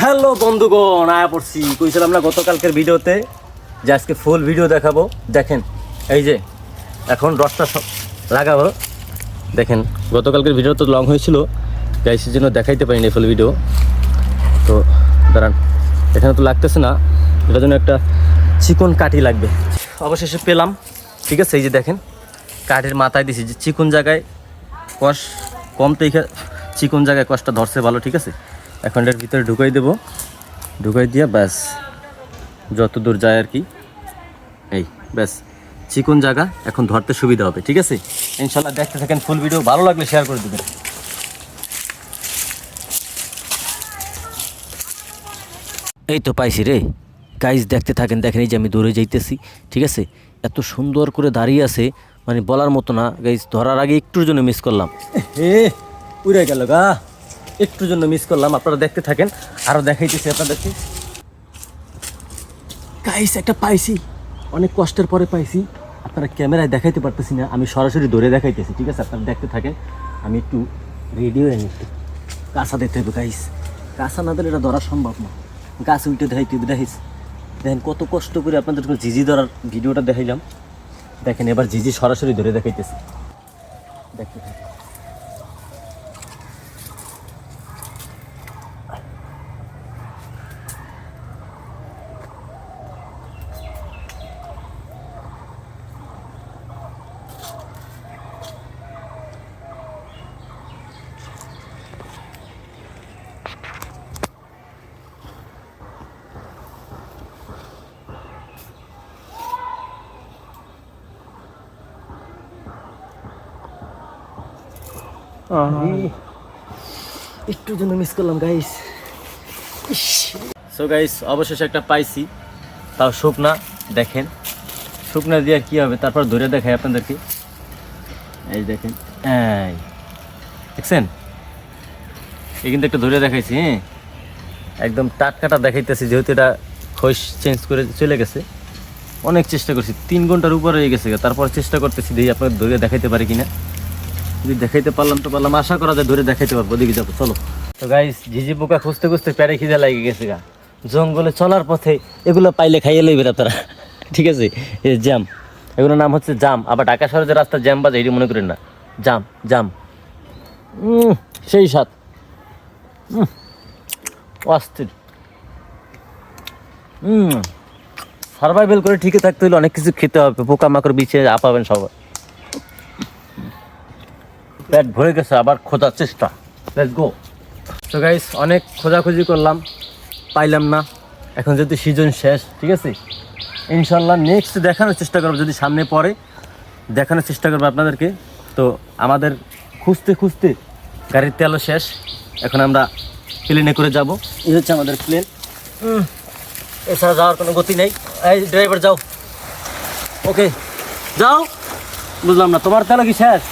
Hello বন্ধুগণ, আয়া পড়ছি। কইছিলাম না গতকালকের ভিডিওতে যে আজকে ফুল ভিডিও দেখাবো। দেখেন এই যে এখন রসটা লাগাবো। দেখেন গতকালকের ভিডিও তো লং হয়েছিল, গাইসের জন্য দেখাইতে পারিনি ফুল ভিডিও। তো দাঁড়ান, এখানে তো লাগতেছে না, এটার জন্য একটা চিকন কাঠি লাগবে। অবশেষে পেলাম, ঠিক আছে। এই যে দেখেন কাঠির মাথায় দিছি, যে চিকন জায়গায় কষ কম, তো চিকন জায়গায় কষটা ধরছে ভালো, ঠিক আছে। এখন এটার ভিতরে ঢুকাই দেবো, ঢুকাই দিয়ে ব্যাস যত দূর যায় আর কি, এই ব্যাস চিকন জায়গা এখন ধরতে সুবিধা হবে, ঠিক আছে। ইনশাল্লাহ দেখতে থাকেন ফুল ভিডিও, ভালো লাগলে শেয়ার করে দেবেন। এই তো পাইছি রে গাইজ, দেখতে থাকেন। দেখেন এই যে আমি দৌড়ে যাইতেছি, ঠিক আছে। এত সুন্দর করে দাঁড়িয়ে আছে, মানে বলার মতো না গাইজ। ধরার আগে একটুর জন্য মিস করলাম, উড়ে গেল গা, একটুর জন্য মিস করলাম। আপনারা দেখতে থাকেন, আরও দেখাইতেছি আপনাদেরকে। গাইজ একটা পাইছি, অনেক কষ্টের পরে পাইছি। আপনারা ক্যামেরায় দেখাইতে পারতেছি না, আমি সরাসরি ধরে দেখাইতেছি, ঠিক আছে। আপনারা দেখতে থাকেন, আমি একটু রেডিও এনে একটু কাঁচা দিতে হবে গাইজ। কাঁচা না দিলে এটা ধরা সম্ভব না। গাছ উল্টে দেখাইস। দেখেন কত কষ্ট করে আপনাদেরকে ঝিঝি ধরার ভিডিওটা দেখাইলাম। দেখেন এবার ঝিঝি সরাসরি ধরে দেখাইতেছি, দেখতে থাকেন। একটু জন্য মিস করলাম গাইস। সো গাইস অবশেষে একটা পাইছি, তাও শুকনা। দেখেন শুকনা দিয়ে কি হবে, তারপর ধরে দেখাই আপনাদেরকে। এই দেখেন, এই দেখছেন, এই কিন্তু একটা ধরে দেখাইছি। হ্যাঁ, একদম টাটকাটা দেখাইতেছি, যেহেতু এটা খোস চেঞ্জ করে চলে গেছে। অনেক চেষ্টা করছি, 3 ঘন্টার উপরে হয়ে গেছে, তারপর চেষ্টা করতেছি দেখি আপনাদের ধরে দেখাইতে পারি কিনা। যদি দেখাইতে পারলাম তো পারলাম, আশা করা যায় ধরে দেখাইতে পারবো। ওদিকে যাবো, চলো। তো গাইস ঝিঝি পোকা খুঁজতে খুঁজতে পেটে খিদে লাগে গেছে গা। জঙ্গলে চলার পথে এগুলো পাইলে খাইয়ে লইবে আপনারা, ঠিক আছে। এই জ্যাম, এগুলোর নাম হচ্ছে জাম। আবার ঢাকা শহরে যে রাস্তা জ্যাম বাজে এটি মনে করেন না, জাম জাম। সেই স্বাদ, অস্থির। সার্ভাইভাল করে ঠিকই থাকতে হলে অনেক কিছু খেতে হবে, পোকামাকড় বিছিয়ে আপাবেন সবাই। পেট ভরে গেছে, আবার খোঁজার চেষ্টা, লেটস গো। তো গাইস অনেক খোঁজাখুঁজি করলাম, পাইলাম না। এখন যেহেতু সিজন শেষ, ঠিক আছে, ইনশাল্লাহ নেক্সট দেখানোর চেষ্টা করবো, যদি সামনে পড়ে দেখানোর চেষ্টা করবো আপনাদেরকে। তো আমাদের খুঁজতে খুঁজতে গাড়ির তেলও শেষ, এখন আমরা প্লেনে করে যাব। এই হচ্ছে আমাদের প্লেন, এছাড়া যাওয়ার কোনো গতি নেই। এই ড্রাইভার যাও, ওকে যাও। বুঝলাম না, তোমার তেল কি শেষ?